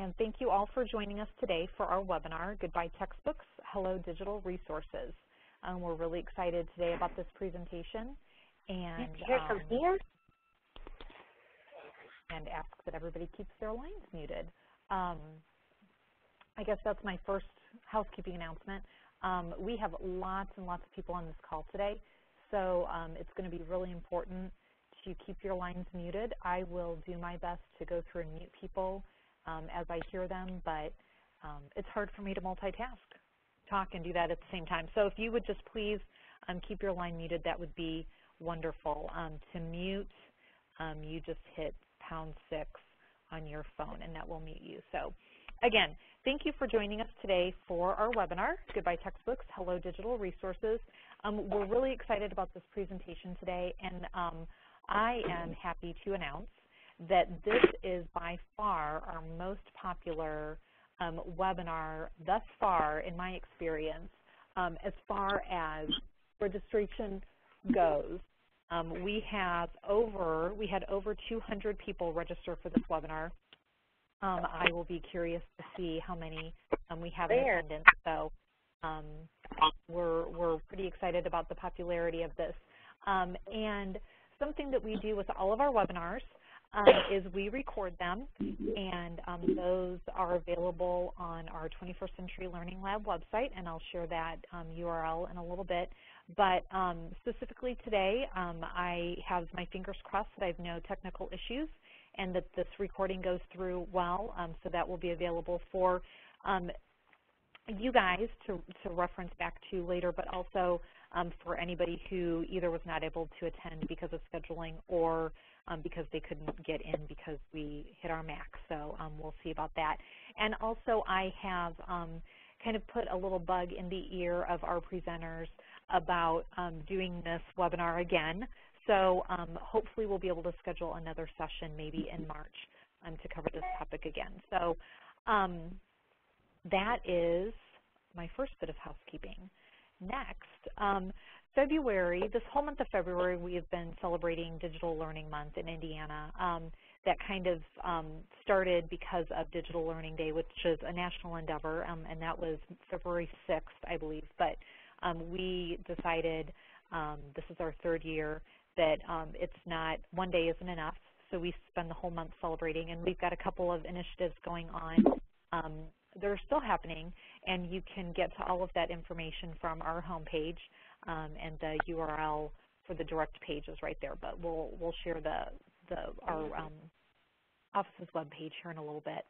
and thank you all for joining us today for our webinar, Goodbye Textbooks, Hello Digital Resources. We're really excited today about this presentation and ask that everybody keeps their lines muted. I guess that's my first housekeeping announcement. We have lots and lots of people on this call today, so it's going to be really important to keep your lines muted. I will do my best to go through and mute people as I hear them, but it's hard for me to multitask, talk and do that at the same time. So if you would just please keep your line muted, that would be wonderful. To mute, you just hit #6 on your phone and that will mute you. So again, thank you for joining us today for our webinar, Goodbye Textbooks, Hello Digital Resources. We're really excited about this presentation today, and I am happy to announce that this is by far our most popular webinar thus far in my experience as far as registration goes. We had over 200 people register for this webinar. I will be curious to see how many we have in attendance. So we're pretty excited about the popularity of this. And something that we do with all of our webinars is we record them, and those are available on our 21st Century Learning Lab website, and I'll share that URL in a little bit. But specifically today, I have my fingers crossed that I have no technical issues and that this recording goes through well, so that will be available for you guys to reference back to later, but also for anybody who either was not able to attend because of scheduling or because they couldn't get in because we hit our max. So we'll see about that. And also I have kind of put a little bug in the ear of our presenters about doing this webinar again. So hopefully we'll be able to schedule another session maybe in March to cover this topic again. So that is my first bit of housekeeping. Next, February, this whole month of February, we have been celebrating Digital Learning Month in Indiana. That kind of started because of Digital Learning Day, which is a national endeavor, and that was February 6th, I believe. But we decided, this is our third year, that it's not, one day isn't enough, so we spend the whole month celebrating, and we've got a couple of initiatives going on. They're still happening, and you can get to all of that information from our homepage, and the URL for the direct page is right there. But we'll share our office's webpage here in a little bit.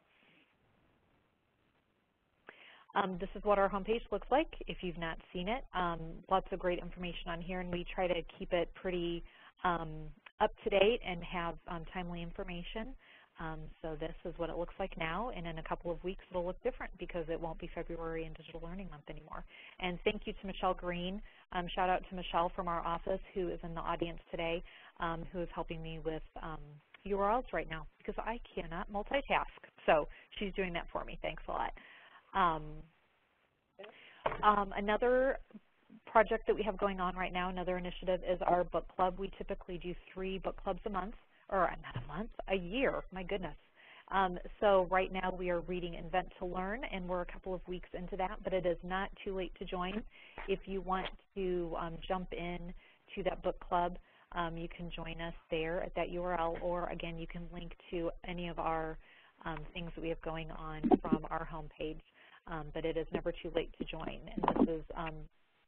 This is what our homepage looks like if you've not seen it. Lots of great information on here, and we try to keep it pretty up to date and have timely information. So this is what it looks like now, and in a couple of weeks it'll look different because it won't be February and Digital Learning Month anymore. And thank you to Michelle Green. Shout out to Michelle from our office who is in the audience today, who is helping me with URLs right now because I cannot multitask. So she's doing that for me. Thanks a lot. Another project that we have going on right now, another initiative, is our book club. We typically do 3 book clubs a month. Or not a month, a year, my goodness. So right now we are reading Invent to Learn, and we're a couple of weeks into that, but it is not too late to join. If you want to jump in to that book club, you can join us there at that URL, or again, you can link to any of our things that we have going on from our homepage, but it is never too late to join. And this is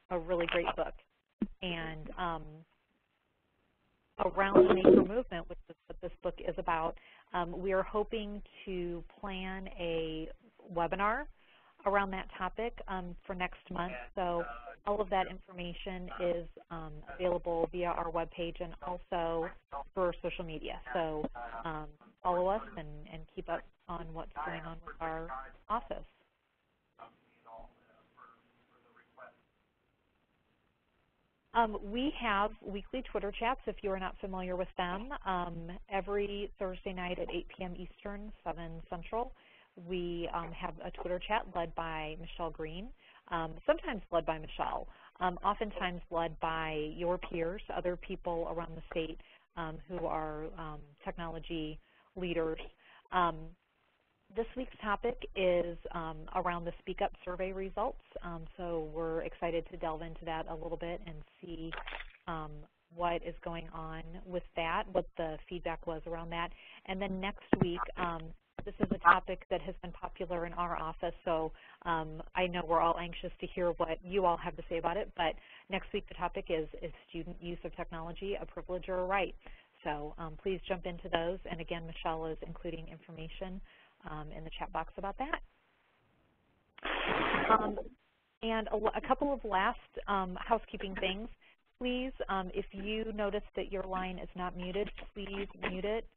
a really great book. And Around the Maker Movement, which is what this book is about, we are hoping to plan a webinar around that topic for next month. So all of that information is available via our webpage and also for social media. So follow us and keep up on what's going on with our office. We have weekly Twitter chats, if you are not familiar with them. Every Thursday night at 8 p.m. Eastern, 7 Central, we have a Twitter chat led by Michelle Green, sometimes led by Michelle, oftentimes led by your peers, other people around the state who are technology leaders. This week's topic is around the Speak Up survey results. So we're excited to delve into that a little bit and see what is going on with that, what the feedback was around that. And then next week, this is a topic that has been popular in our office, so I know we're all anxious to hear what you all have to say about it, but next week the topic is student use of technology a privilege or a right? So please jump into those, and again, Michelle is including information in the chat box about that. And a couple of last housekeeping things. Please, if you notice that your line is not muted, please mute it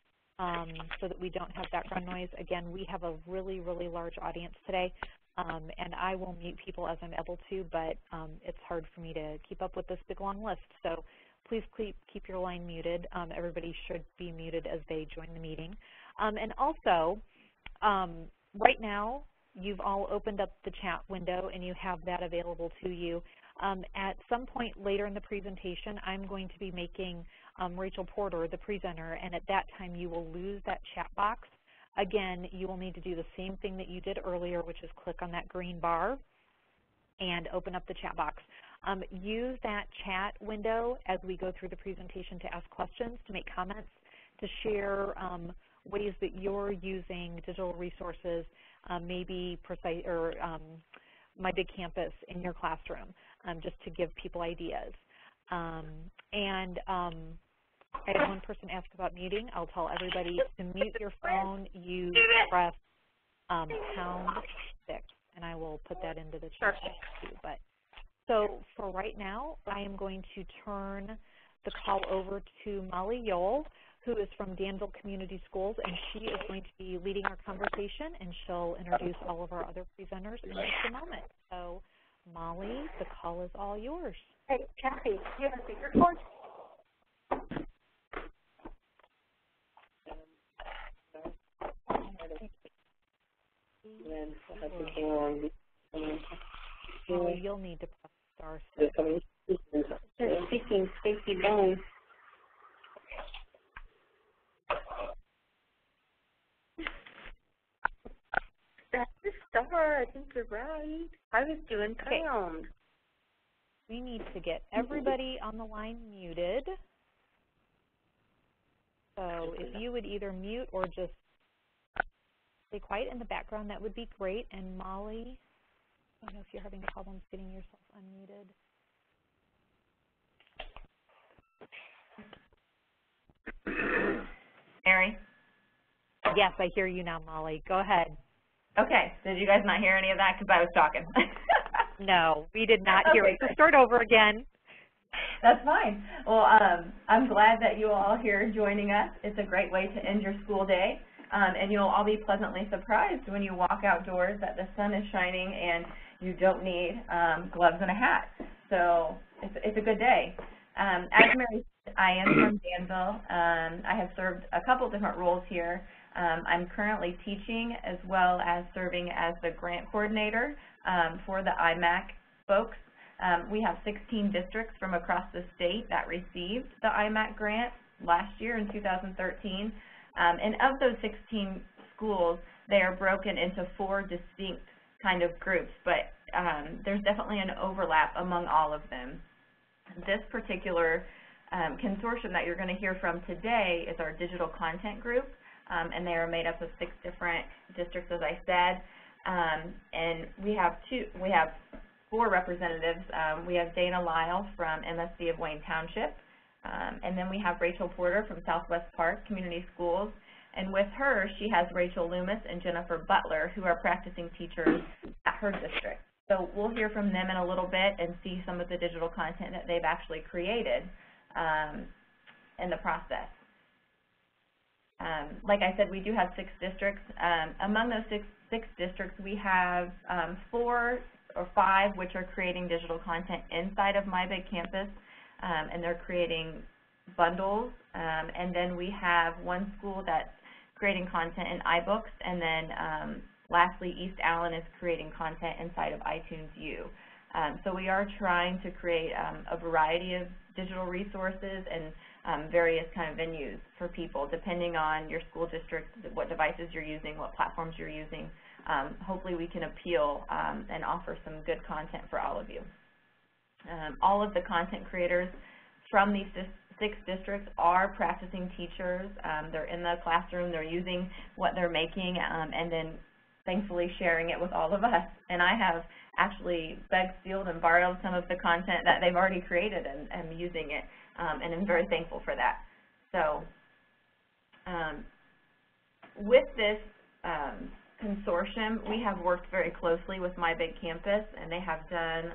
so that we don't have background noise. Again, we have a really, really large audience today, and I will mute people as I'm able to, but it's hard for me to keep up with this big, long list. So please keep your line muted. Everybody should be muted as they join the meeting. And also, right now, you've all opened up the chat window and you have that available to you. At some point later in the presentation, I'm going to be making Rachel Porter the presenter, and at that time you will lose that chat box. Again, you will need to do the same thing that you did earlier, which is click on that green bar and open up the chat box. Use that chat window as we go through the presentation to ask questions, to make comments, to share ways that you're using digital resources, maybe precise or My Big Campus in your classroom, just to give people ideas. I had one person ask about muting. I'll tell everybody to mute your phone. You press #6, and I will put that into the chat too. But so for right now, I am going to turn the call over to Molly Yoel, who is from Danville Community Schools, and she is going to be leading our conversation, and she'll introduce all of our other presenters in just a moment. So, Molly, the call is all yours. Hey, Kathy, do you have a speakerphone? Oh, you'll need to press *6. Speaking Stacy Bones. That's the star. I think you're right. I was doing pound. We need to get everybody on the line muted. So if you would either mute or just stay quiet in the background, that would be great. And Molly, I don't know if you're having problems getting yourself unmuted. Mary? Yes, I hear you now, Molly. Go ahead. Okay. Did you guys not hear any of that because I was talking? No, we did not hear it. So start over again. That's fine. Well, I'm glad that you are all here joining us. It's a great way to end your school day, and you'll all be pleasantly surprised when you walk outdoors that the sun is shining and you don't need gloves and a hat. So it's a good day. As Mary said, I am from Danville. I have served a couple different roles here. I'm currently teaching as well as serving as the grant coordinator for the IMAC folks. We have 16 districts from across the state that received the IMAC grant last year in 2013. And of those 16 schools, they are broken into 4 distinct kind of groups, but there's definitely an overlap among all of them. This particular consortium that you're going to hear from today is our digital content group, and they are made up of 6 different districts, as I said. And we have 4 representatives. We have Dana Lyle from MSC of Wayne Township, and then we have Rachel Porter from Southwest Park Community Schools, and with her, she has Rachel Loomis and Jennifer Butler, who are practicing teachers at her district. So we'll hear from them in a little bit and see some of the digital content that they've actually created in the process. Like I said, we do have 6 districts. Among those six districts, we have 4 or 5 which are creating digital content inside of My Big Campus, and they're creating bundles. And then we have 1 school that's creating content in iBooks, and then lastly, East Allen is creating content inside of iTunes U. So we are trying to create a variety of digital resources and various kind of venues for people, depending on your school district, what devices you're using, what platforms you're using. Hopefully we can appeal and offer some good content for all of you. All of the content creators from these 6 districts are practicing teachers. They're in the classroom, they're using what they're making, and then thankfully sharing it with all of us. And I have actually begged, stealed, and borrowed some of the content that they've already created and am using it, and I'm very thankful for that. So with this consortium, we have worked very closely with My Big Campus, and they have done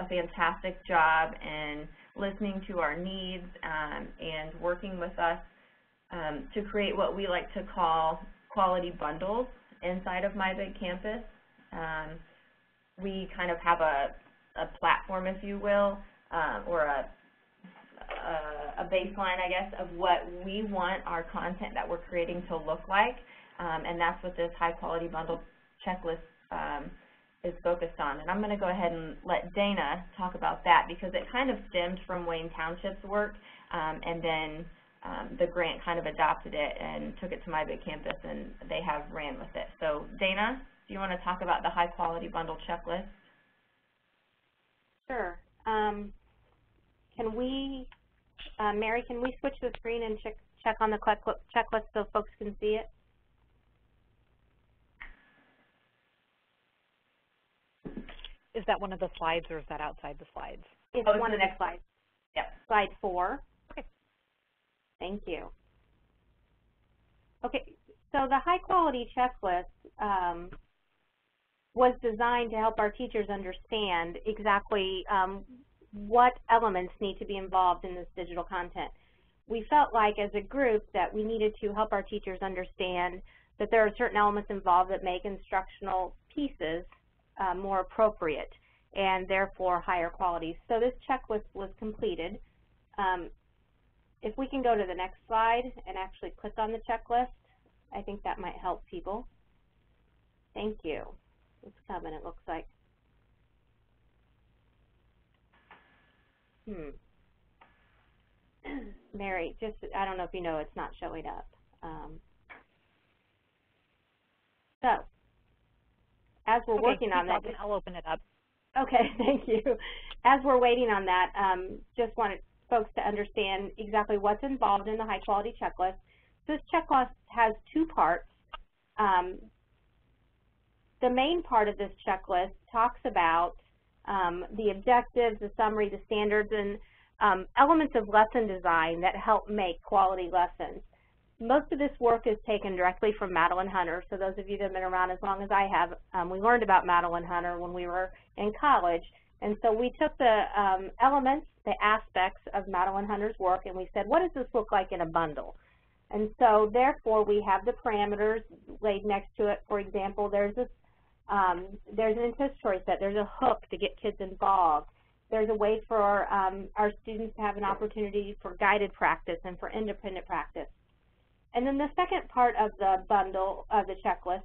a fantastic job in listening to our needs and working with us to create what we like to call quality bundles inside of My Big Campus. We kind of have a platform, if you will, or a baseline, I guess, of what we want our content that we're creating to look like, and that's what this high-quality bundle checklist is focused on. And I'm going to go ahead and let Dana talk about that, because it kind of stemmed from Wayne Township's work, and then the grant kind of adopted it and took it to My Big Campus, and they have ran with it. So Dana, do you want to talk about the high-quality bundle checklist? Sure. Can we, Mary, can we switch the screen and check on the checklist so folks can see it? Is that one of the slides, or is that outside the slides? It's one of the slides. Yep. Slide 4. Okay. Thank you. Okay, so the high-quality checklist was designed to help our teachers understand exactly what elements need to be involved in this digital content. We felt like as a group that we needed to help our teachers understand that there are certain elements involved that make instructional pieces more appropriate and therefore higher quality. So this checklist was completed. If we can go to the next slide and actually click on the checklist, I think that might help people. Thank you. It's coming, it looks like. Mary, just, I don't know if you know, it's not showing up. So, as we're working on that, I'll open it up. Okay, thank you. As we're waiting on that, just wanted folks to understand exactly what's involved in the high quality checklist. This checklist has 2 parts. The main part of this checklist talks about the objectives, the summary, the standards, and elements of lesson design that help make quality lessons. Most of this work is taken directly from Madeline Hunter. So those of you that have been around as long as I have, we learned about Madeline Hunter when we were in college. And so we took the elements, the aspects of Madeline Hunter's work, and we said, what does this look like in a bundle? And so therefore we have the parameters laid next to it. For example, there's an anticipatory set, there's a hook to get kids involved. There's a way for our students to have an opportunity for guided practice and for independent practice. And then the second part of the bundle, of the checklist,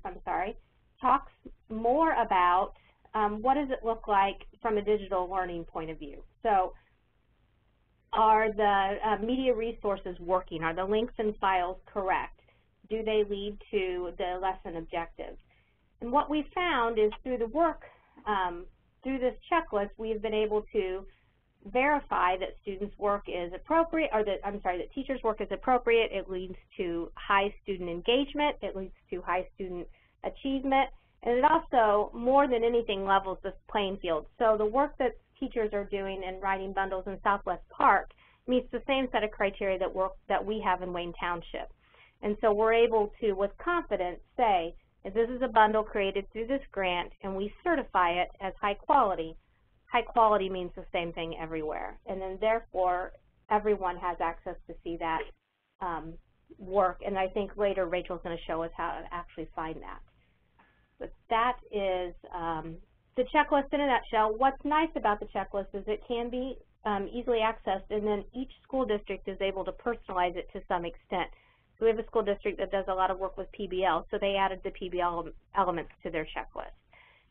talks more about what does it look like from a digital learning point of view. So are the media resources working? Are the links and files correct? Do they lead to the lesson objectives? And what we found is through the work, through this checklist, we've been able to verify that students' work is appropriate, or that, that teachers' work is appropriate. It leads to high student engagement. It leads to high student achievement. And it also, more than anything, levels the playing field. So the work that teachers are doing in writing bundles in Southwest Park meets the same set of criteria that we have in Wayne Township. And so we're able to, with confidence, say, if this is a bundle created through this grant and we certify it as high quality means the same thing everywhere. And then therefore, everyone has access to see that work. And I think later Rachel's going to show us how to actually find that. But that is the checklist in a nutshell. What's nice about the checklist is it can be easily accessed, and then each school district is able to personalize it to some extent. So we have a school district that does a lot of work with PBL, so they added the PBL elements to their checklist.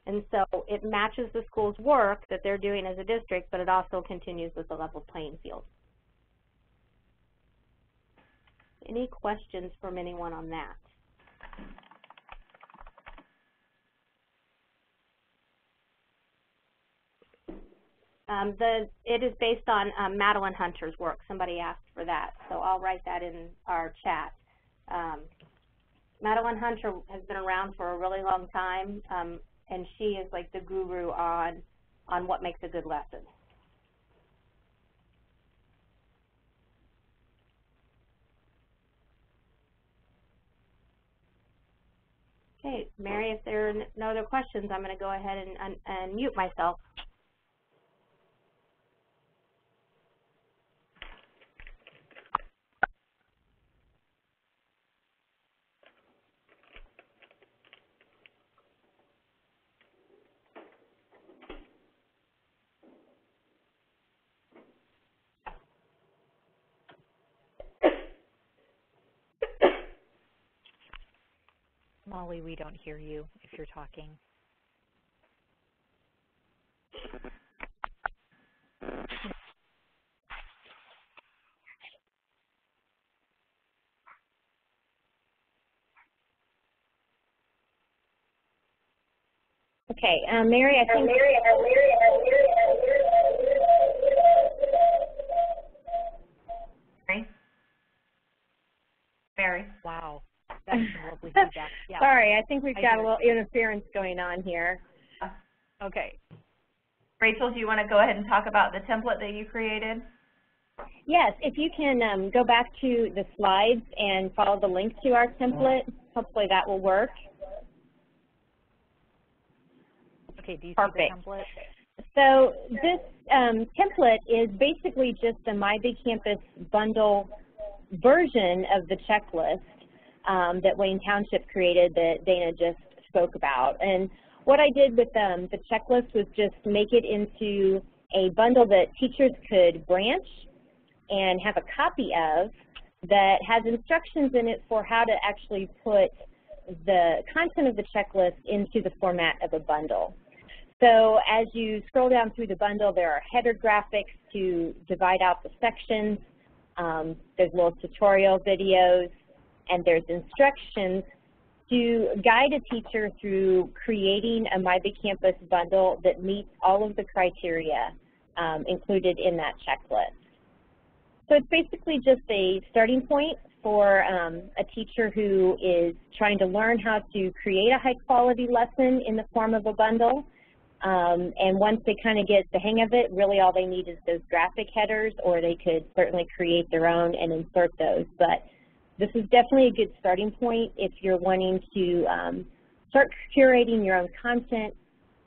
And so it matches the school's work that they're doing as a district, but it also continues with the level playing field. Any questions from anyone on that? It is based on Madeline Hunter's work. Somebody asked for that, so I'll write that in our chat. Madeline Hunter has been around for a really long time, and she is like the guru on what makes a good lesson. Okay, Mary, if there are no other questions, I'm going to go ahead and mute myself. Molly, we don't hear you if you're talking. Okay, Mary, I think. Mary. Wow, that's some lovely feedback. Yeah. Sorry, I think we've got a little interference going on here. Okay. Rachel, do you want to go ahead and talk about the template that you created? Yes, if you can go back to the slides and follow the link to our template, hopefully that will work. Okay, do you Perfect. see the template? So this template is basically just a My Big Campus bundle version of the checklist that Wayne Township created that Dana just spoke about. And what I did with the checklist was just make it into a bundle that teachers could branch and have a copy of that has instructions in it for how to actually put the content of the checklist into the format of a bundle. So as you scroll down through the bundle, there are header graphics to divide out the sections. There's little tutorial videos, and there's instructions to guide a teacher through creating a My Big Campus bundle that meets all of the criteria included in that checklist. So it's basically just a starting point for a teacher who is trying to learn how to create a high-quality lesson in the form of a bundle. And once they kind of get the hang of it, really all they need is those graphic headers, or they could certainly create their own and insert those. But this is definitely a good starting point if you're wanting to start curating your own content,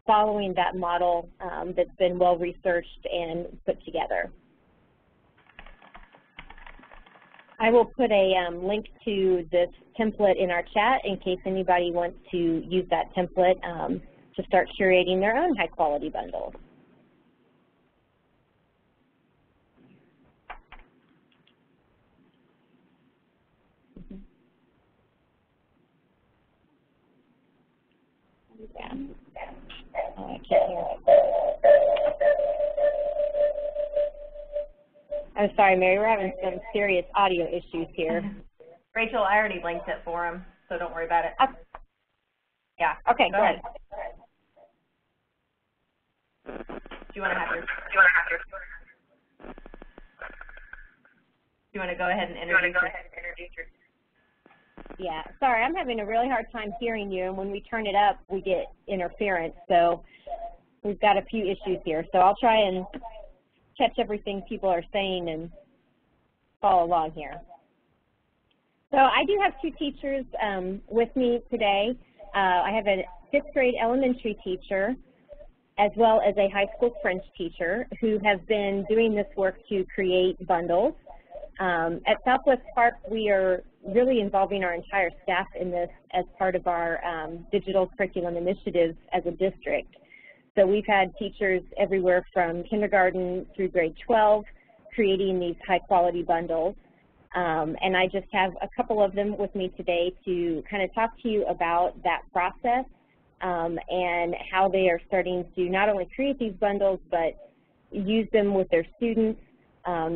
following that model that's been well researched and put together. I will put a link to this template in our chat in case anybody wants to use that template to start curating their own high-quality bundles. Yeah. Oh, I can't hear it. I'm sorry, Mary, we're having some serious audio issues here. Rachel, I already linked it for him, so don't worry about it. Yeah. Okay, go ahead. Do you want to have your? Do you want to go ahead and introduce your? Yeah, sorry, I'm having a really hard time hearing you, and when we turn it up, we get interference. So we've got a few issues here. So I'll try and catch everything people are saying and follow along here. So I do have two teachers with me today. I have a 5th grade elementary teacher as well as a high school French teacher who have been doing this work to create bundles. At Southwest Park, we are really involving our entire staff in this as part of our digital curriculum initiatives as a district. So we've had teachers everywhere from kindergarten through grade 12 creating these high-quality bundles. And I just have a couple of them with me today to kind of talk to you about that process and how they are starting to not only create these bundles, but use them with their students,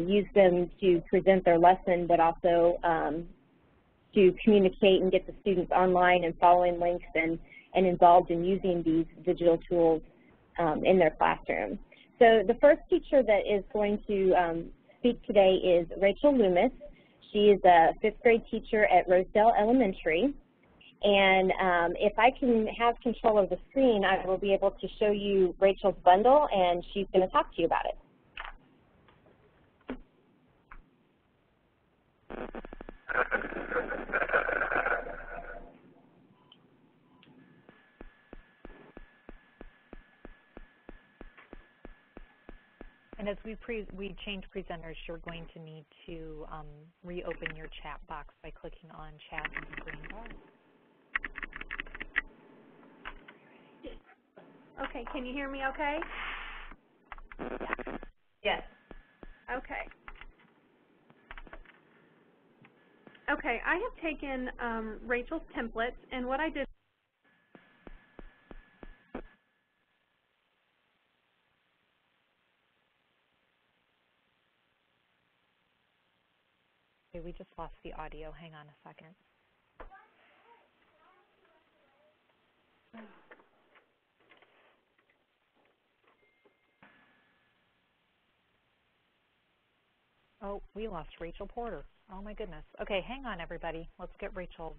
use them to present their lesson, but also to communicate and get the students online and following links and involved in using these digital tools in their classroom. So the first teacher that is going to speak today is Rachel Loomis. She is a 5th grade teacher at Rosedale Elementary. And if I can have control of the screen, I will be able to show you Rachel's bundle, and she's going to talk to you about it. And as we change presenters, you're going to need to reopen your chat box by clicking on chat in the green bar. Okay, can you hear me okay? Yes. Okay. Okay, I have taken Rachel's templates, and what I did Okay, we just lost the audio. Hang on a second. Oh, we lost Rachel Porter. Oh my goodness. Okay, hang on everybody. Let's get Rachel.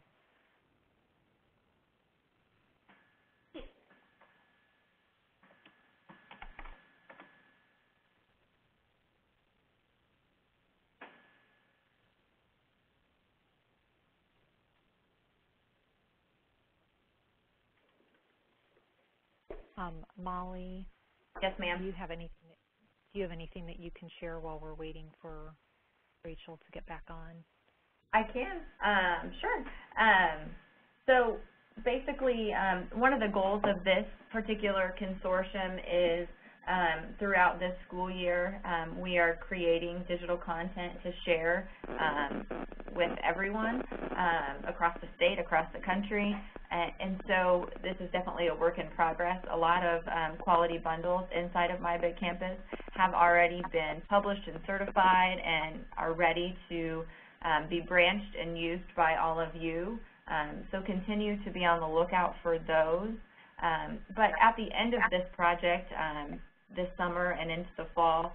Molly. Yes, ma'am. Do you have anything that you can share while we're waiting for Rachel to get back on? I can, sure. So basically, one of the goals of this particular consortium is throughout this school year, we are creating digital content to share with everyone across the state, across the country, and so this is definitely a work in progress. A lot of quality bundles inside of My Big Campus have already been published and certified and are ready to be branched and used by all of you. So continue to be on the lookout for those. But at the end of this project, this summer and into the fall,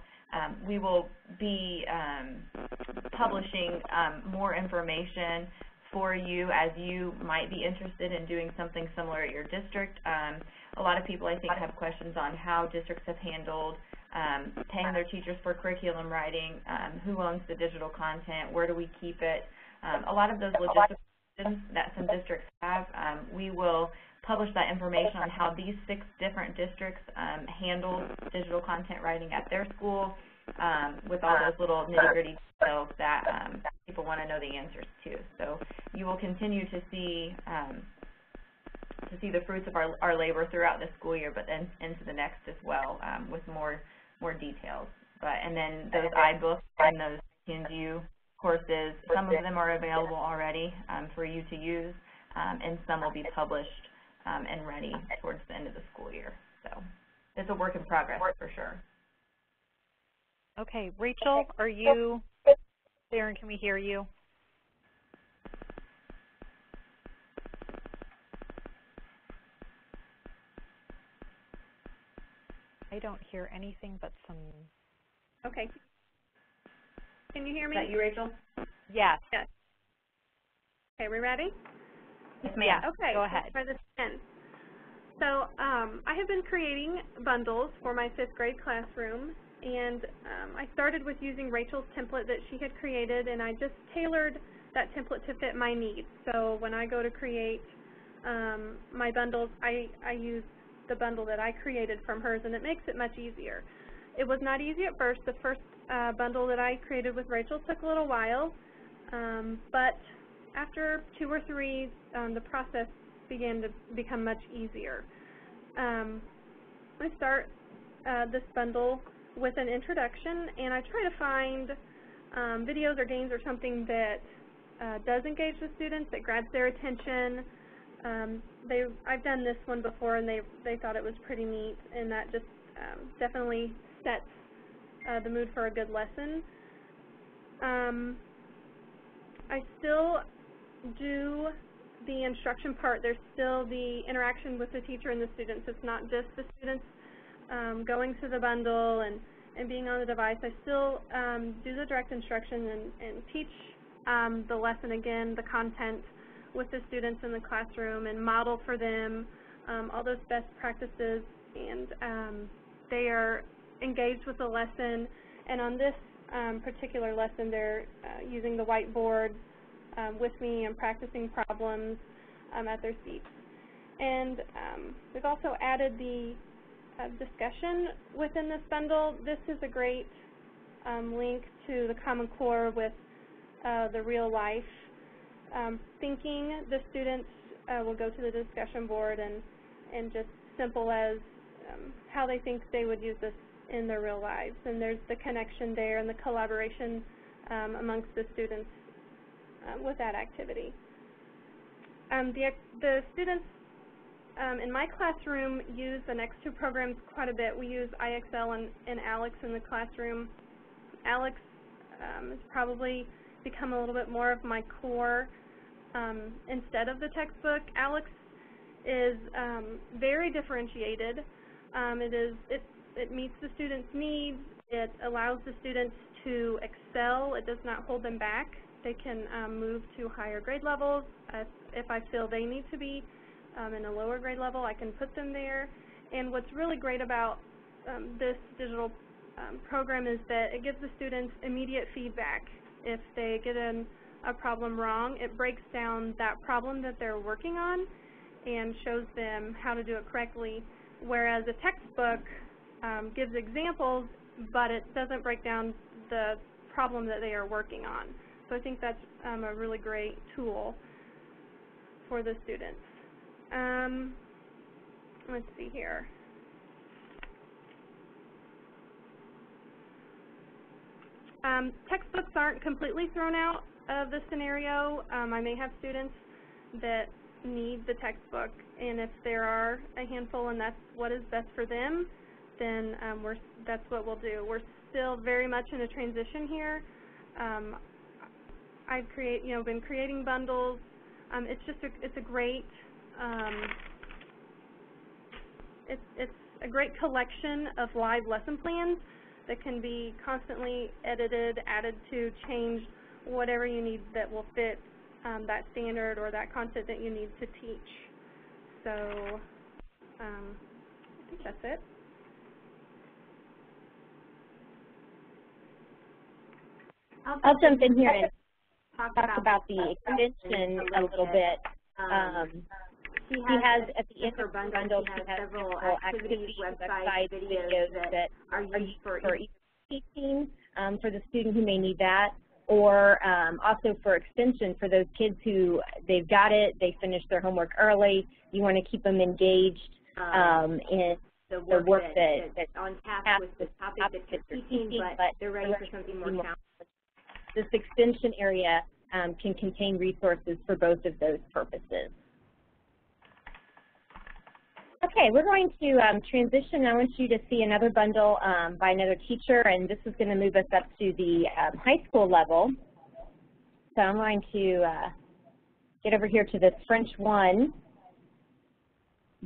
we will be publishing more information for you as you might be interested in doing something similar at your district. A lot of people, I think, have questions on how districts have handled paying their teachers for curriculum writing, who owns the digital content, where do we keep it. A lot of those logistical questions that some districts have, we will publish that information on how these 6 different districts handle digital content writing at their school, with all those little nitty-gritty details that people want to know the answers to. So you will continue to see the fruits of our labor throughout the school year, but then into the next as well, with more details. And then those iBooks and those TNGU courses, some of them are available already for you to use, and some will be published and ready towards the end of the school year. So it's a work in progress for sure. Okay, Rachel, are you there and can we hear you? I don't hear anything but some... Okay. Can you hear me? Is that you, Rachel? Yes. Yes. Okay, we ready? Yes, ma'am. Okay, go ahead. Let's try this again. So I have been creating bundles for my 5th grade classroom, and I started with using Rachel's template that she had created, and I just tailored that template to fit my needs. So when I go to create my bundles, I use the bundle that I created from hers, and it makes it much easier. It was not easy at first. The first bundle that I created with Rachel took a little while, but after 2 or 3, the process began to become much easier. I start this bundle with an introduction, and I try to find videos or games or something that does engage the students, that grabs their attention, I've done this one before, and they thought it was pretty neat, and that just definitely sets the mood for a good lesson. I still do the instruction part. There's still the interaction with the teacher and the students. It's not just the students going through the bundle and being on the device. I still do the direct instruction and teach the lesson again, the content with the students in the classroom, and model for them all those best practices, and they are engaged with the lesson. And on this particular lesson, they're using the whiteboard with me and practicing problems at their seats. And we've also added the discussion within this bundle. This is a great link to the Common Core with the real life thinking. The students will go to the discussion board and just simple as how they think they would use this in their real lives. And there's the connection there and the collaboration amongst the students with that activity. The students in my classroom use the next two programs quite a bit. We use IXL and ALEX in the classroom. ALEX has probably become a little bit more of my core instead of the textbook. ALEX is very differentiated. It meets the students' needs. It allows the students to excel. It does not hold them back. They can move to higher grade levels. If I feel they need to be in a lower grade level, I can put them there. And what's really great about this digital program is that it gives the students immediate feedback. If they get a problem wrong, it breaks down that problem that they're working on and shows them how to do it correctly, whereas a textbook gives examples, but it doesn't break down the problem that they are working on. So I think that's a really great tool for the students. Let's see here. Textbooks aren't completely thrown out of the scenario. I may have students that need the textbook, and if there are a handful and that's what is best for them, then that's what we'll do. We're still very much in a transition here. I've been creating bundles. It's a great it's a great collection of live lesson plans that can be constantly edited, added to, changed, whatever you need that will fit that standard or that content that you need to teach. So I think that's it. I'll jump in here and talk about the extension a little bit. She has, at the end of her bundle, she has several activities, websites, videos that are used for either teaching for the student who may need that, or also for extension for those kids who they've got it, they finished their homework early, you want to keep them engaged in the work that's on task with the topic that you're teaching, but they're ready for something more challenging. This extension area can contain resources for both of those purposes. Okay, we're going to transition. I want you to see another bundle by another teacher, and this is going to move us up to the high school level. So I'm going to get over here to this French 1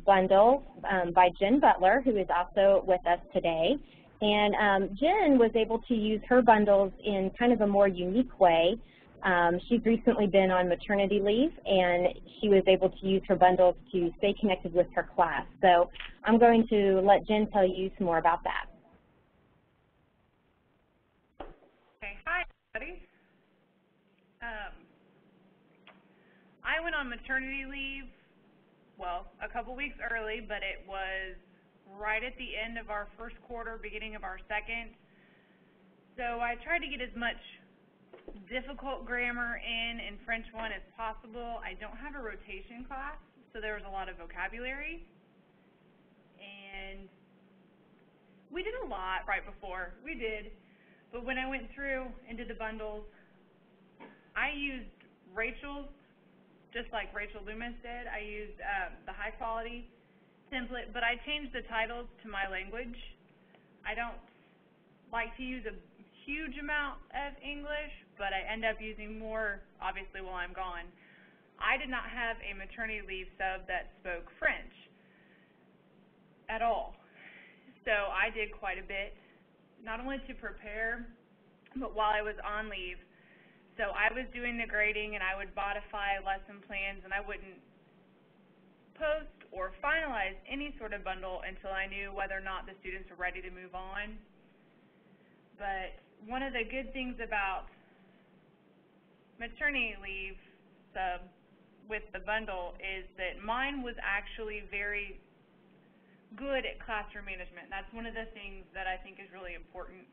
bundle by Jen Butler, who is also with us today. And Jen was able to use her bundles in kind of a more unique way. She's recently been on maternity leave, and she was able to use her bundles to stay connected with her class. So I'm going to let Jen tell you some more about that. Okay, hi everybody. I went on maternity leave, well, a couple weeks early, but it was right at the end of our first quarter, beginning of our second. So I tried to get as much difficult grammar in French 1 as possible. I don't have a rotation class, so there was a lot of vocabulary. And we did a lot right before. We did. But when I went through and did the bundles, I used Rachel's just like Rachel Loomis did. I used the high quality template, but I changed the titles to my language. I don't like to use a huge amount of English, but I end up using more, obviously, while I'm gone. I did not have a maternity leave sub that spoke French at all. So I did quite a bit, not only to prepare, but while I was on leave. So I was doing the grading, and I would modify lesson plans, and I wouldn't post or finalize any sort of bundle until I knew whether or not the students were ready to move on. But one of the good things about maternity leave sub with the bundle is that mine was actually very good at classroom management. That's one of the things that I think is really important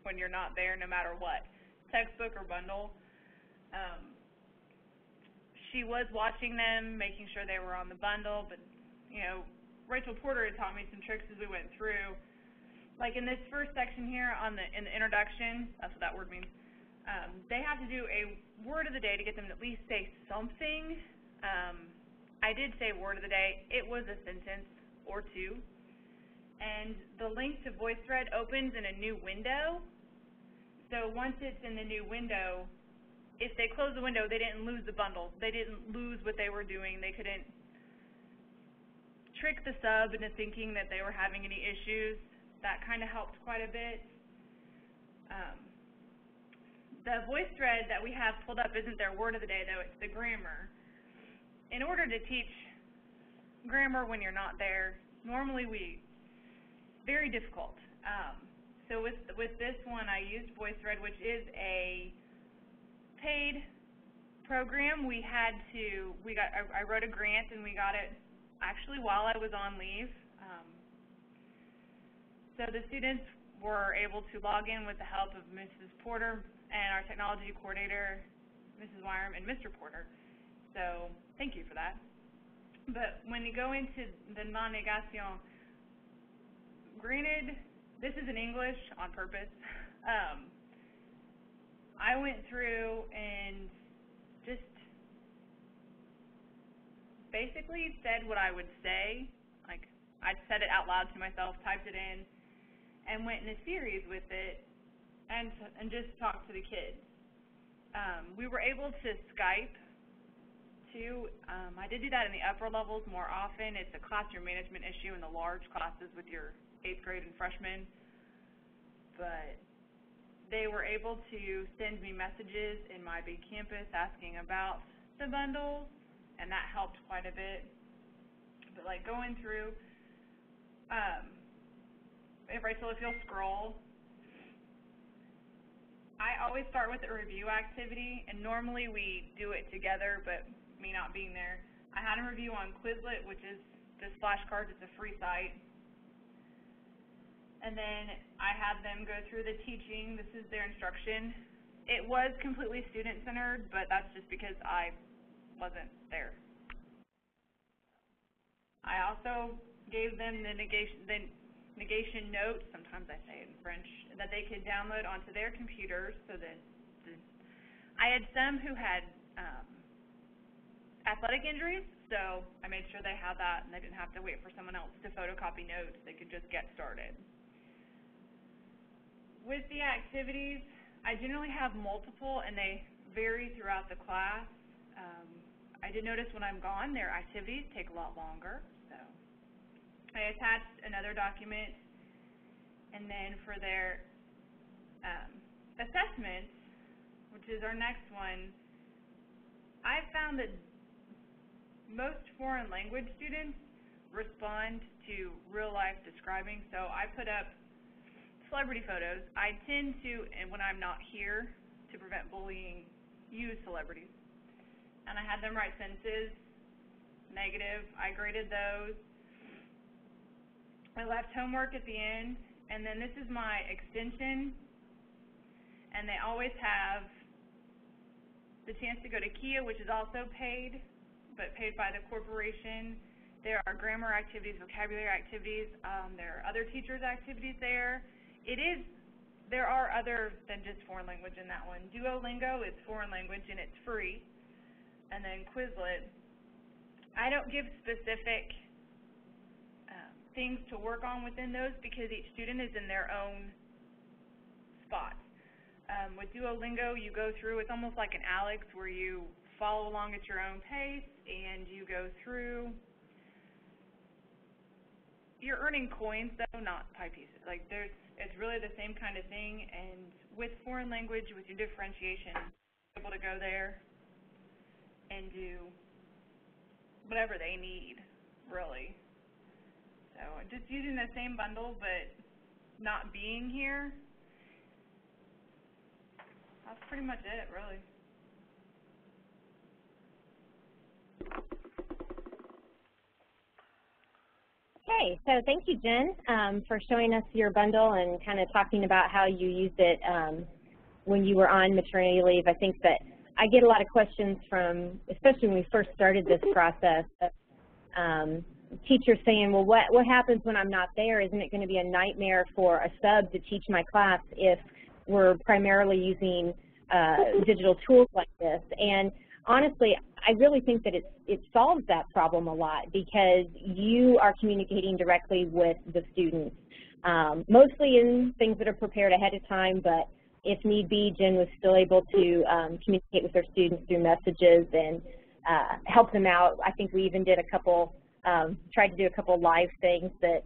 when you're not there, no matter what, textbook or bundle. She was watching them, making sure they were on the bundle, but, you know, Rachel Porter had taught me some tricks as we went through. Like in this first section here in the introduction, that's what that word means, they have to do a word of the day to get them to at least say something. I did say word of the day. It was a sentence or two. And the link to VoiceThread opens in a new window. So once it's in the new window, if they close the window, they didn't lose the bundle. They didn't lose what they were doing. They couldn't trick the sub into thinking that they were having any issues. That kind of helped quite a bit. The VoiceThread that we have pulled up isn't their word of the day, though. It's the grammar. In order to teach grammar when you're not there, normally very difficult. So with this one, I used VoiceThread, which is a paid program. I wrote a grant, and we got it actually while I was on leave. So the students were able to log in with the help of Mrs. Porter and our technology coordinator, Mrs. Wyram, and Mr. Porter. So thank you for that. But when you go into the non-negation, granted, this is in English on purpose. I went through and just basically said what I would say. Like, I said it out loud to myself, typed it in, and went in a series with it and just talked to the kids. We were able to Skype, too. I did do that in the upper levels more often. It's a classroom management issue in the large classes with your 8th grade and freshmen. But they were able to send me messages in my big campus asking about the bundles, and that helped quite a bit. But like going through, Rachel, if you'll scroll, I always start with a review activity, and normally we do it together, but me not being there, I had a review on Quizlet, which is just flashcards. It's a free site. And then I had them go through the teaching. This is their instruction. It was completely student-centered, but that's just because I wasn't there. I also gave them the negation notes, sometimes I say it in French, that they could download onto their computers. So that I had some who had athletic injuries, so I made sure they had that and they didn't have to wait for someone else to photocopy notes. They could just get started. With the activities, I generally have multiple, and they vary throughout the class. I did notice when I'm gone, their activities take a lot longer. So I attached another document, and then for their assessments, which is our next one, I've found that most foreign language students respond to real-life describing. So I put up celebrity photos. I tend to, and when I'm not here, to prevent bullying, use celebrities. And I had them write sentences, negative. I graded those. I left homework at the end, and then this is my extension, and they always have the chance to go to KIA, which is also paid, but paid by the corporation. There are grammar activities, vocabulary activities. There are other teachers' activities there. There are other than just foreign language in that one. Duolingo is foreign language, and it's free. and then Quizlet. I don't give specific things to work on within those because each student is in their own spot. With Duolingo, you go through, it's almost like an Alex where you follow along at your own pace and you go through. You're earning coins though, not pie pieces. Like it's really the same kind of thing, and with foreign language, with your differentiation, you're able to go there and do whatever they need, really. So just using the same bundle but not being here, that's pretty much it, really. Okay, so thank you, Jen, for showing us your bundle and kind of talking about how you used it when you were on maternity leave. I think that I get a lot of questions from, especially when we first started this process, teachers saying, well, what happens when I'm not there? Isn't it going to be a nightmare for a sub to teach my class if we're primarily using digital tools like this? And honestly, I really think that it solves that problem a lot because you are communicating directly with the students, mostly in things that are prepared ahead of time, but if need be, Jen was still able to communicate with her students through messages and help them out. I think we even did tried to do a couple live things that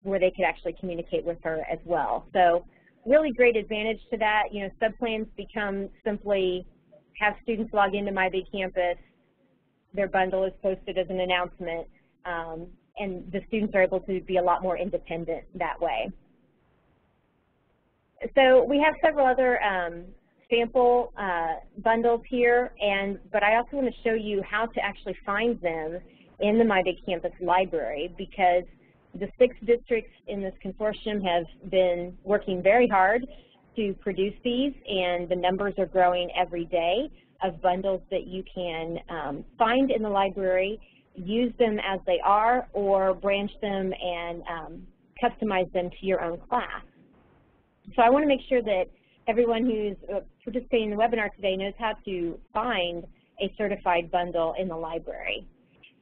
where they could actually communicate with her as well. So really great advantage to that. You know, subplans become simply have students log into My Big Campus, their bundle is posted as an announcement, and the students are able to be a lot more independent that way. So we have several other sample bundles here, but I also want to show you how to actually find them in the My Big Campus library because the 6 districts in this consortium have been working very hard to produce these, and the numbers are growing every day of bundles that you can find in the library, use them as they are, or branch them and customize them to your own class. So I want to make sure that everyone who's participating in the webinar today knows how to find a certified bundle in the library.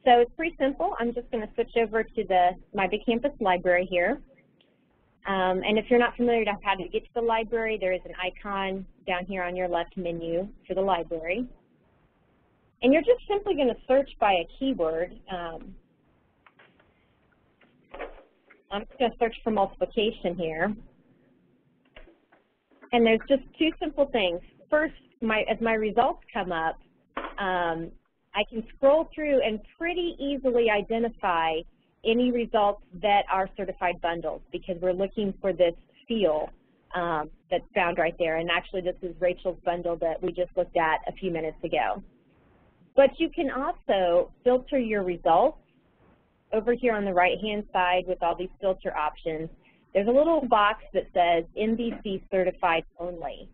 So it's pretty simple. I'm just going to switch over to the My Big Campus library here. And if you're not familiar with how to get to the library, there is an icon down here on your left menu for the library. And you're just simply going to search by a keyword. I'm just going to search for multiplication here. And there's just 2 simple things. First, as my results come up, I can scroll through and pretty easily identify any results that are certified bundles because we're looking for this seal that's found right there. And actually, this is Rachel's bundle that we just looked at a few minutes ago. But you can also filter your results over here on the right-hand side with all these filter options. There's a little box that says MBC certified only.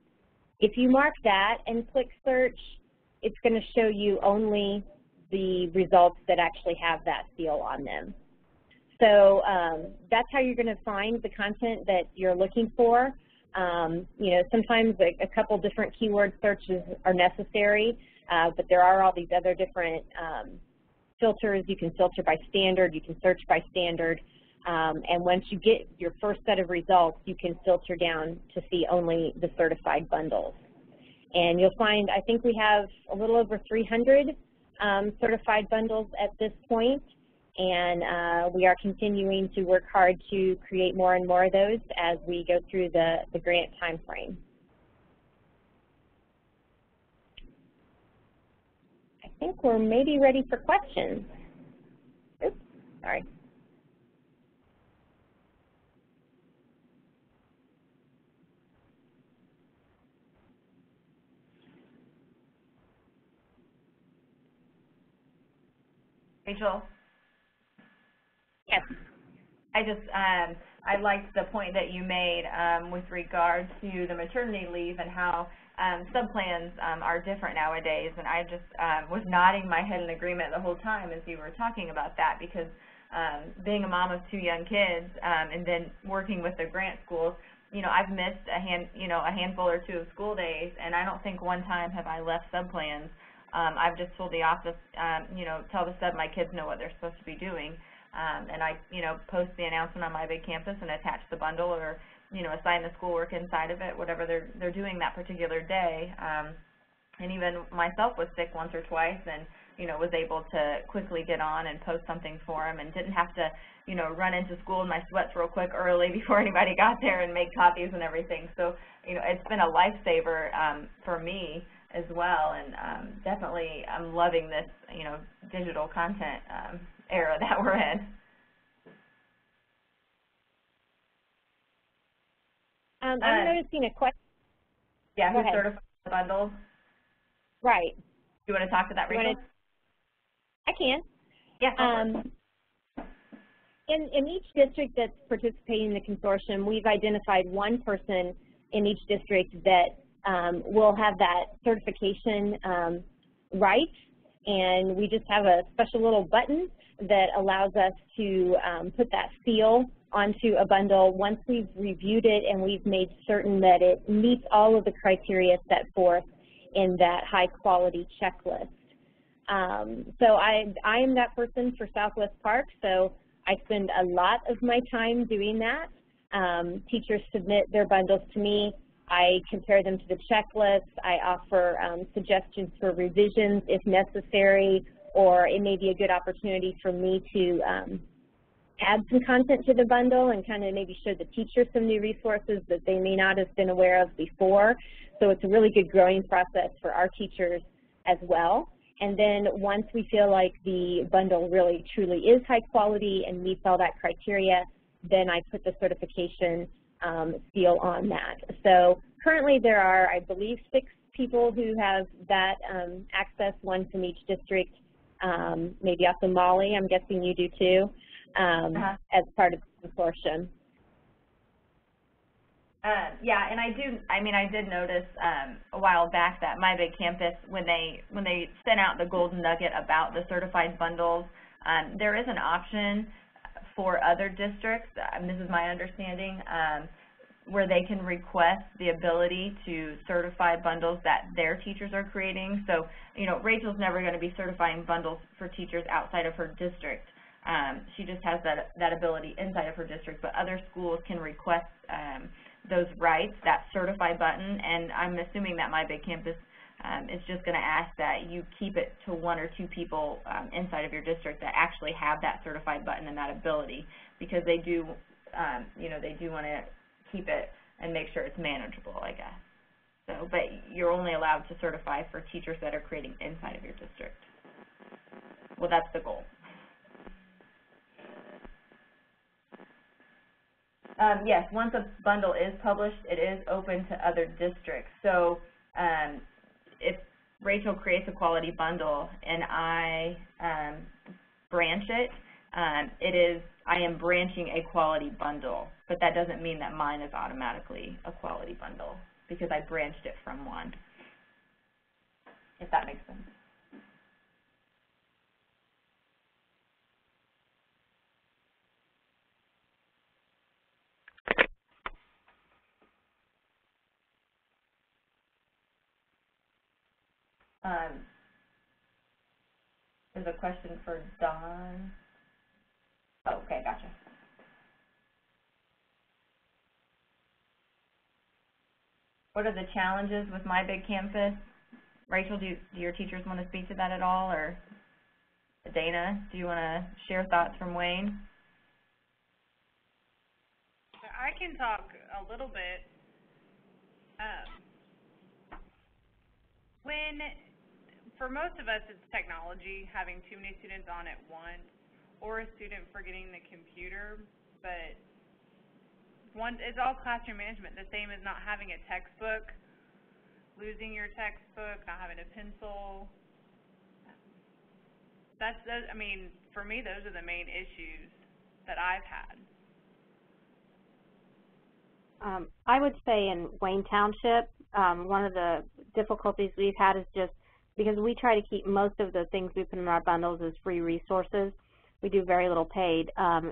If you mark that and click search, it's going to show you only the results that actually have that seal on them. So that's how you're going to find the content that you're looking for. You know, sometimes a couple different keyword searches are necessary, but there are all these other different filters. You can filter by standard, you can search by standard, and once you get your first set of results, you can filter down to see only the certified bundles. And you'll find, I think we have a little over 300 certified bundles at this point, and we are continuing to work hard to create more and more of those as we go through the grant time frame. I think we're maybe ready for questions. Oops, sorry. Rachel? Yes. I liked the point that you made with regard to the maternity leave and how subplans are different nowadays, and I just was nodding my head in agreement the whole time as you were talking about that because being a mom of 2 young kids and then working with the grant schools, you know, I've missed a handful or 2 of school days, and I don't think one time have I left subplans I've just told the office, you know, tell the sub my kids know what they're supposed to be doing. And I, you know, post the announcement on my big campus and attach the bundle, or, you know, assign the schoolwork inside of it, whatever they're doing that particular day. And even myself was sick once or twice, and, you know, was able to quickly get on and post something for them, and didn't have to, you know, run into school in my sweats real quick early before anybody got there and make copies and everything. So, you know, it's been a lifesaver for me as well, and definitely I'm loving this, you know, digital content era that we're in. I'm noticing a question. Yeah, who certifies the bundles? Right. Do you want to talk to that, Rachel? I can. Yeah. In each district that's participating in the consortium, we've identified one person in each district that will have that certification right, and we just have a special little button that allows us to put that seal onto a bundle once we've reviewed it and we've made certain that it meets all of the criteria set forth in that high quality checklist. So I am that person for Southwest Park, so I spend a lot of my time doing that. Teachers submit their bundles to me. I compare them to the checklist. I offer suggestions for revisions if necessary, or it may be a good opportunity for me to add some content to the bundle and kind of maybe show the teachers some new resources that they may not have been aware of before. So it's a really good growing process for our teachers as well. And then once we feel like the bundle really truly is high quality and meets all that criteria, then I put the certification seal on that. So currently there are, I believe, 6 people who have that access, one from each district, maybe also Molly, I'm guessing you do too, as part of the consortium. Yeah, and I did notice a while back that My Big Campus, when they sent out the golden nugget about the certified bundles, there is an option for other districts, and this is my understanding, where they can request the ability to certify bundles that their teachers are creating. So, you know, Rachel's never going to be certifying bundles for teachers outside of her district. She just has that ability inside of her district, but other schools can request those rights, that certify button, and I'm assuming that My Big Campus is just going to ask that you keep it to 1 or 2 people inside of your district that actually have that certified button and that ability, because they do, you know, they do want to keep it and make sure it's manageable, I guess. So, but you're only allowed to certify for teachers that are creating inside of your district. Well, that's the goal. Yes, once a bundle is published, it is open to other districts. So if Rachel creates a quality bundle and I branch it, I am branching a quality bundle, but that doesn't mean that mine is automatically a quality bundle because I branched it from one, if that makes sense. There's a question for Dawn. Oh, okay, gotcha. What are the challenges with My Big Campus? Rachel, do your teachers want to speak to that at all, or Dana, do you want to share thoughts from Wayne? I can talk a little bit. For most of us, it's technology, having too many students on at once, or a student forgetting the computer, but it's all classroom management. The same as not having a textbook, losing your textbook, not having a pencil. I mean, for me, those are the main issues that I've had. I would say in Wayne Township, one of the difficulties we've had is just because we try to keep most of the things we put in our bundles as free resources. We do very little paid.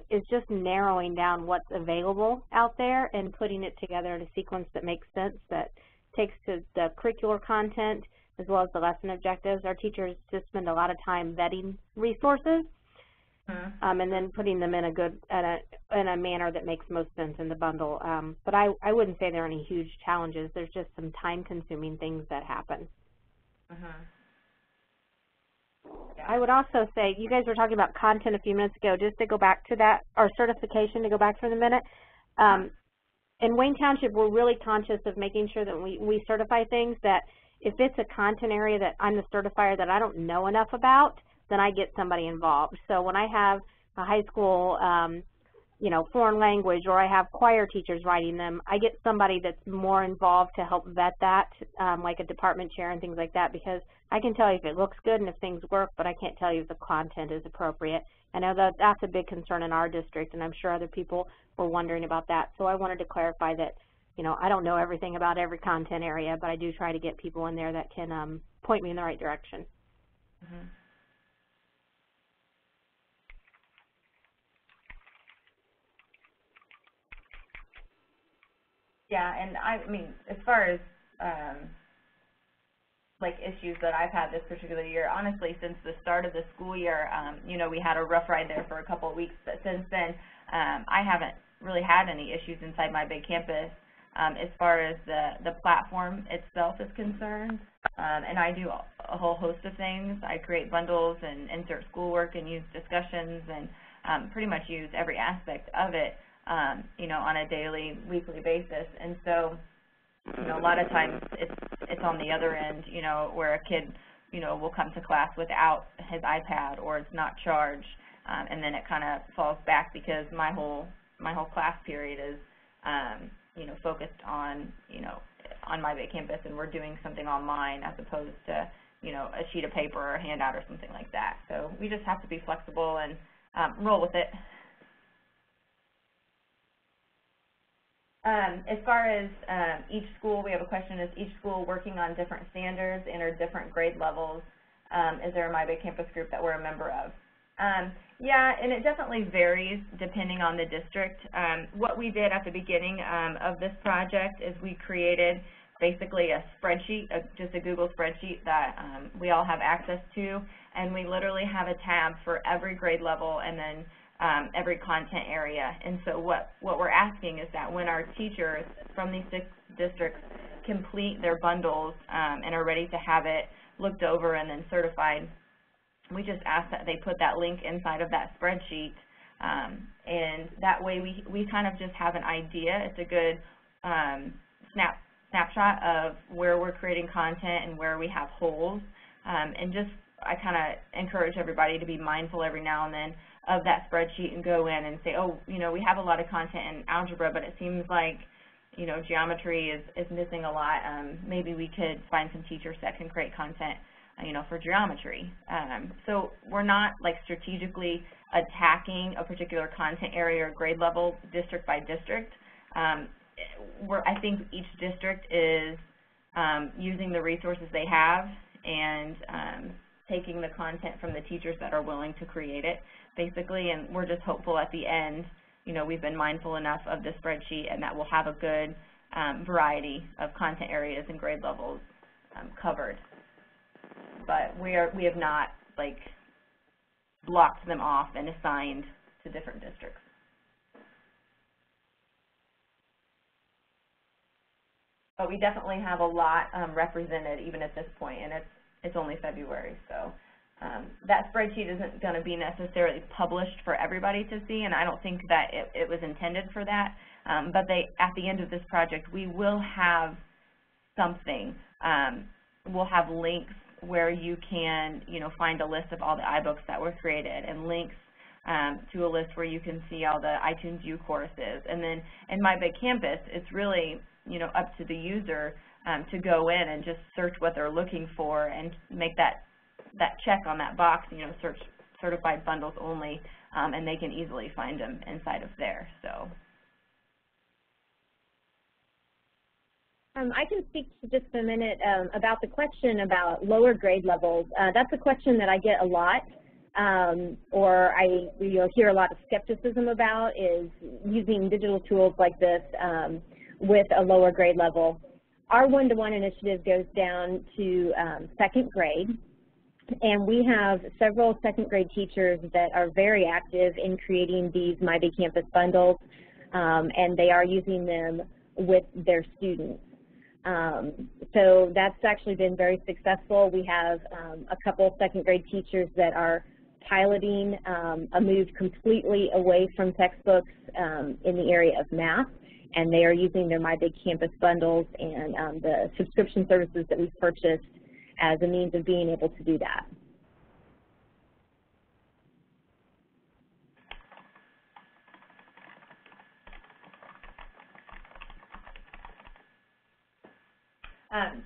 It's just narrowing down what's available out there and putting it together in a sequence that makes sense, that takes to the curricular content, as well as the lesson objectives. Our teachers just spend a lot of time vetting resources and then putting them in a manner that makes most sense in the bundle. But I wouldn't say there are any huge challenges. There's just some time-consuming things that happen. I would also say, you guys were talking about content a few minutes ago, just to go back to that, or certification, to go back for a minute. In Wayne Township, we're really conscious of making sure that we certify things that if it's a content area that I'm the certifier that I don't know enough about, then I get somebody involved. So when I have a high school, you know, foreign language, or I have choir teachers writing them, I get somebody that's more involved to help vet that, like a department chair and things like that, because I can tell you if it looks good and if things work, but I can't tell you if the content is appropriate. I know that that's a big concern in our district, and I'm sure other people were wondering about that. So I wanted to clarify that, you know, I don't know everything about every content area, but I do try to get people in there that can point me in the right direction. Yeah, and I mean, as far as like issues that I've had this particular year, honestly, since the start of the school year, you know, we had a rough ride there for a couple of weeks, but since then, I haven't really had any issues inside my big campus as far as the platform itself is concerned. And I do a whole host of things. I create bundles and insert schoolwork and use discussions and pretty much use every aspect of it, you know, on a daily, weekly basis. And so, you know, a lot of times it's on the other end, you know, where a kid, you know, will come to class without his iPad or it's not charged, and then it kind of falls back because my whole class period is, you know, focused on, you know, on my big campus, and we're doing something online as opposed to, you know, a sheet of paper or a handout or something like that. So we just have to be flexible and roll with it. As far as each school, we have a question, is each school working on different standards and or different grade levels? Is there a My Big Campus group that we're a member of? Yeah, and it definitely varies depending on the district. What we did at the beginning of this project is we created basically a spreadsheet, just a Google spreadsheet that we all have access to, and we literally have a tab for every grade level and then every content area. And so what we're asking is that when our teachers from these 6 districts complete their bundles and are ready to have it looked over and then certified, we just ask that they put that link inside of that spreadsheet, and that way we kind of just have an idea. It's a good snapshot of where we're creating content and where we have holes, and just I kind of encourage everybody to be mindful every now and then of that spreadsheet and go in and say, oh, you know, we have a lot of content in algebra, but it seems like, you know, geometry is missing a lot. Maybe we could find some teachers that can create content, you know, for geometry. So we're not like strategically attacking a particular content area or grade level district by district. I think each district is using the resources they have and taking the content from the teachers that are willing to create it, basically, and we're just hopeful at the end, you know, we've been mindful enough of the spreadsheet and that we'll have a good variety of content areas and grade levels covered. But we have not, like, blocked them off and assigned to different districts. But we definitely have a lot represented even at this point, and it's only February, so that spreadsheet isn't going to be necessarily published for everybody to see, and I don't think that it was intended for that. But at the end of this project, we will have something. We'll have links where you can, you know, find a list of all the iBooks that were created, and links to a list where you can see all the iTunes U courses. And then in My Big Campus, it's really, you know, up to the user to go in and just search what they're looking for and make that check on that box, you know, search certified bundles only, and they can easily find them inside of there. So. I can speak to just a minute about the question about lower grade levels. That's a question that I get a lot, or you'll hear a lot of skepticism about, is using digital tools like this with a lower grade level. our one-to-one initiative goes down to second grade, and we have several second grade teachers that are very active in creating these My Big Campus bundles, and they are using them with their students. So that's actually been very successful. We have a couple of second grade teachers that are piloting a move completely away from textbooks in the area of math, and they are using their My Big Campus bundles and the subscription services that we've purchased as a means of being able to do that.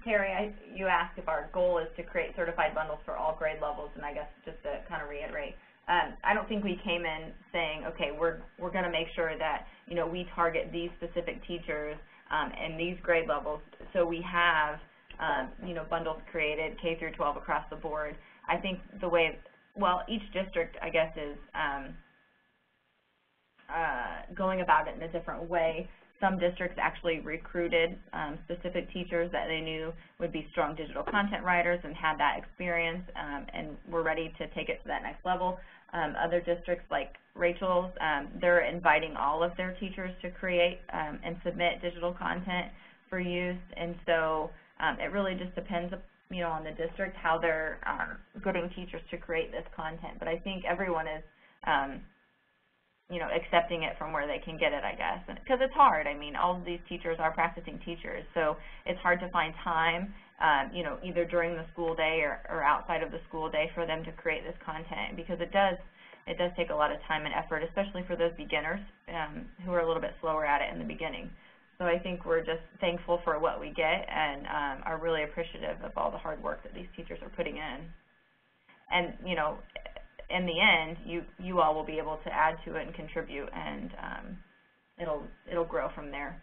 Terry, you asked if our goal is to create certified bundles for all grade levels, and I guess just to kind of reiterate, I don't think we came in saying, okay, we're going to make sure that, you know, we target these specific teachers and these grade levels. So we have, you know, bundles created K through 12 across the board. I think the way, well, each district, I guess, is going about it in a different way. Some districts actually recruited specific teachers that they knew would be strong digital content writers and had that experience and were ready to take it to that next level. Other districts like Rachel's, they're inviting all of their teachers to create and submit digital content for use, and so it really just depends, you know, on the district how they're getting teachers to create this content. But I think everyone is you know, accepting it from where they can get it, I guess, because it's hard. I mean, all of these teachers are practicing teachers, so it's hard to find time, you know, either during the school day or outside of the school day for them to create this content, because it does take a lot of time and effort, especially for those beginners who are a little bit slower at it in the beginning. So I think we're just thankful for what we get and are really appreciative of all the hard work that these teachers are putting in. And, you know, in the end, you all will be able to add to it and contribute, and it'll grow from there.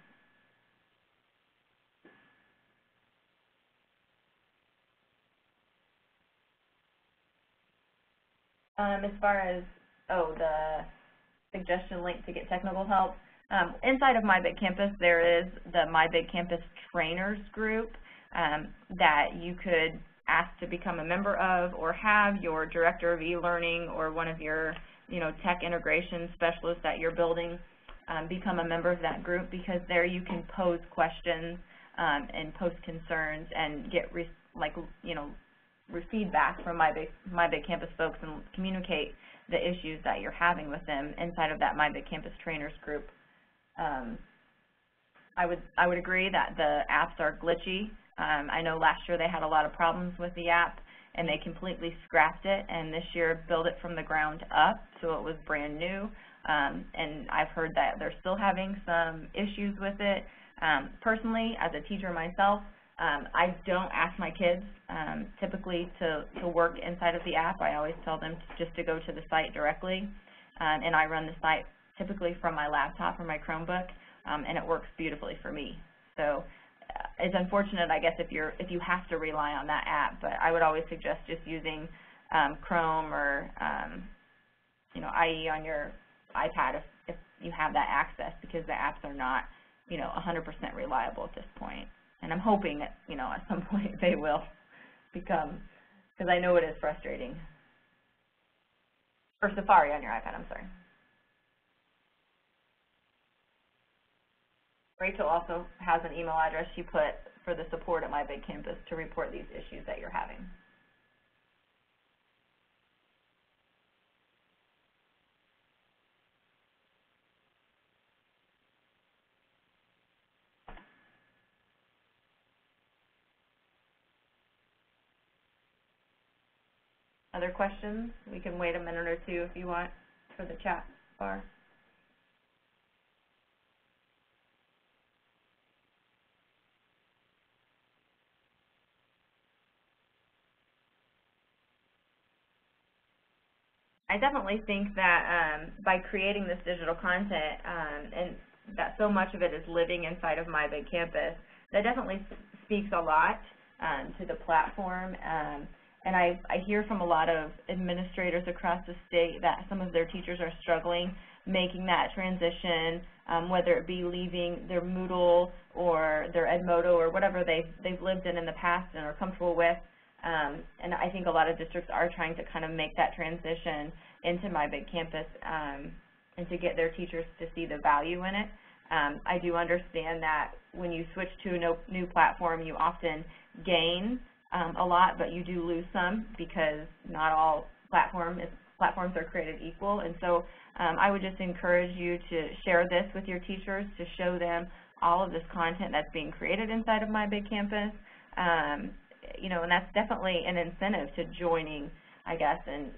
As far as the suggestion link to get technical help, inside of My Big Campus there is the My Big Campus Trainers group that you could ask to become a member of, or have your director of e-learning or one of your, you know, tech integration specialists that you're building become a member of that group, because there you can pose questions and post concerns and get feedback from My Big Campus folks and communicate the issues that you're having with them inside of that My Big Campus Trainers group. I would agree that the apps are glitchy. I know last year they had a lot of problems with the app, and they completely scrapped it, and this year built it from the ground up, so it was brand new. And I've heard that they're still having some issues with it. Personally, as a teacher myself, I don't ask my kids typically to work inside of the app. I always tell them just to go to the site directly, and I run the site typically from my laptop or my Chromebook, and it works beautifully for me. So it's unfortunate, I guess, if you have to rely on that app, but I would always suggest just using Chrome or you know, IE on your iPad if you have that access, because the apps are not, you know, 100% reliable at this point. And I'm hoping that, you know, at some point they will become, because I know it is frustrating. Or Safari on your iPad, I'm sorry. Rachel also has an email address she put for the support at My Big Campus to report these issues that you're having. Other questions? We can wait a minute or two if you want for the chat bar. I definitely think that by creating this digital content and that so much of it is living inside of My Big Campus, that definitely speaks a lot to the platform. And I hear from a lot of administrators across the state that some of their teachers are struggling making that transition, whether it be leaving their Moodle or their Edmodo or whatever they've lived in the past and are comfortable with. And I think a lot of districts are trying to kind of make that transition into My Big Campus and to get their teachers to see the value in it. I do understand that when you switch to a new platform, you often gain a lot, but you do lose some because not all platforms are created equal. And so I would just encourage you to share this with your teachers, to show them all of this content that's being created inside of My Big Campus. You know, and that's definitely an incentive to joining, I guess, and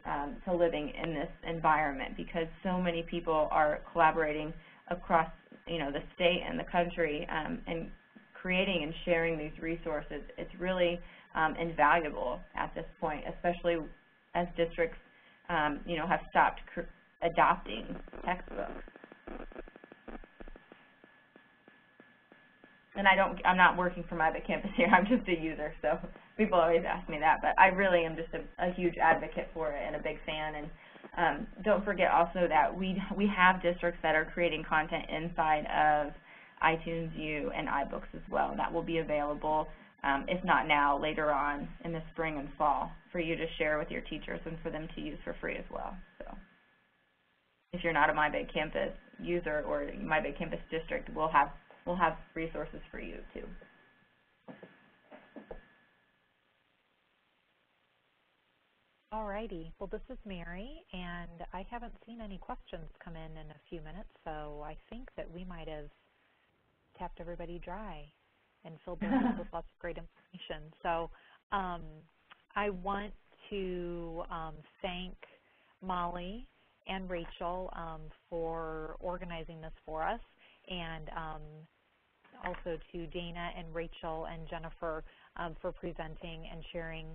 to living in this environment, because so many people are collaborating across, you know, the state and the country, and creating and sharing these resources. It's really invaluable at this point, especially as districts, you know, have stopped adopting textbooks. And I'm not working for My Big Campus here, I'm just a user, so people always ask me that, but I really am just a huge advocate for it and a big fan. And don't forget also that we have districts that are creating content inside of iTunes U and iBooks as well. That will be available, if not now, later on in the spring and fall, for you to share with your teachers and for them to use for free as well. So if you're not a My Big Campus user or My Big Campus district, we'll have resources for you too. Alrighty, well, this is Mary, and I haven't seen any questions come in a few minutes, so I think that we might have tapped everybody dry and filled their heads with lots of great information. So I want to thank Molly and Rachel for organizing this for us, and also to Dana and Rachel and Jennifer for presenting and sharing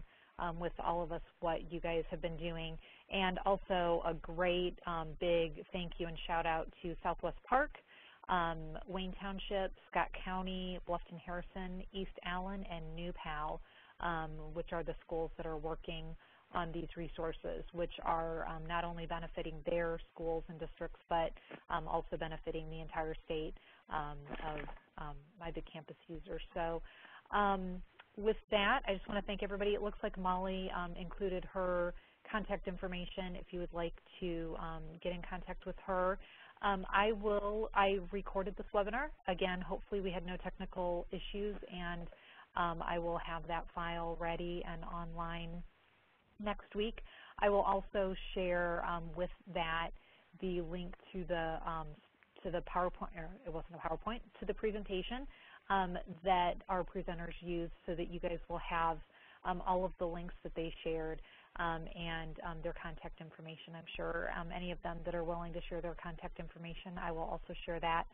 with all of us what you guys have been doing. And also a great big thank you and shout out to Southwest Park, Wayne Township, Scott County, Bluffton Harrison, East Allen, and New Pal, which are the schools that are working on these resources, which are not only benefiting their schools and districts, but also benefiting the entire state of My Big Campus users. So with that, I just want to thank everybody. It looks like Molly included her contact information if you would like to get in contact with her. I recorded this webinar. Again, hopefully we had no technical issues, and I will have that file ready and online next week. I will also share with that the link to the PowerPoint, or it wasn't a PowerPoint, to the presentation that our presenters used, so that you guys will have all of the links that they shared and their contact information. I'm sure any of them that are willing to share their contact information, I will also share that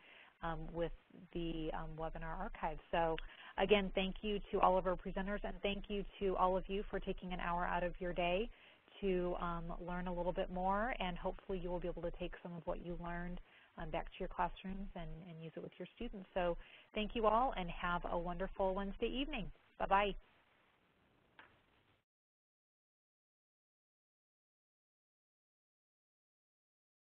with the webinar archive. So again, thank you to all of our presenters, and thank you to all of you for taking an hour out of your day to learn a little bit more, and hopefully you will be able to take some of what you learned back to your classrooms and use it with your students. So thank you all, and have a wonderful Wednesday evening. Bye-bye.